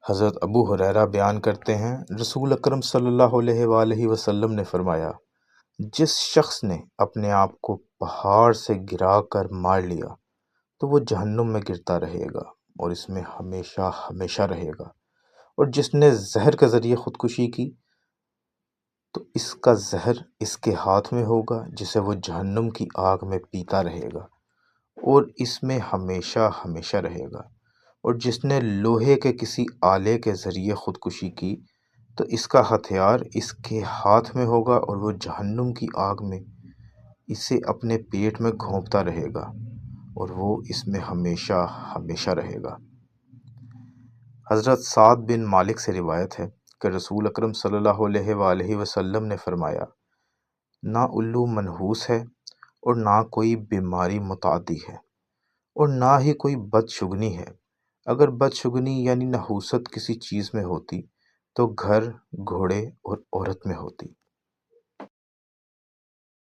حضرت ابو ہریرہ بیان کرتے ہیں، رسول اکرم صلی اللہ علیہ وآلہ وسلم نے فرمایا، جس شخص نے اپنے آپ کو پہاڑ سے گرا کر مار لیا تو وہ جہنم میں گرتا رہے گا اور اس میں ہمیشہ ہمیشہ رہے گا، اور جس نے زہر کے ذریعے خودکشی کی تو اس کا زہر اس کے ہاتھ میں ہوگا، جسے وہ جہنم کی آگ میں پیتا رہے گا اور اس میں ہمیشہ ہمیشہ رہے گا، اور جس نے لوہے کے کسی آلے کے ذریعے خودکشی کی تو اس کا ہتھیار اس کے ہاتھ میں ہوگا اور وہ جہنم کی آگ میں اسے اپنے پیٹ میں گھونپتا رہے گا اور وہ اس میں ہمیشہ ہمیشہ رہے گا۔ حضرت سعد بن مالک سے روایت ہے کہ رسول اکرم صلی اللہ علیہ وآلہ وسلم نے فرمایا، نہ الو منحوس ہے اور نہ کوئی بیماری متعدی ہے اور نہ ہی کوئی بدشگنی ہے۔ اگر بدشگنی یعنی نحوست کسی چیز میں ہوتی تو گھر، گھوڑے اور عورت میں ہوتی۔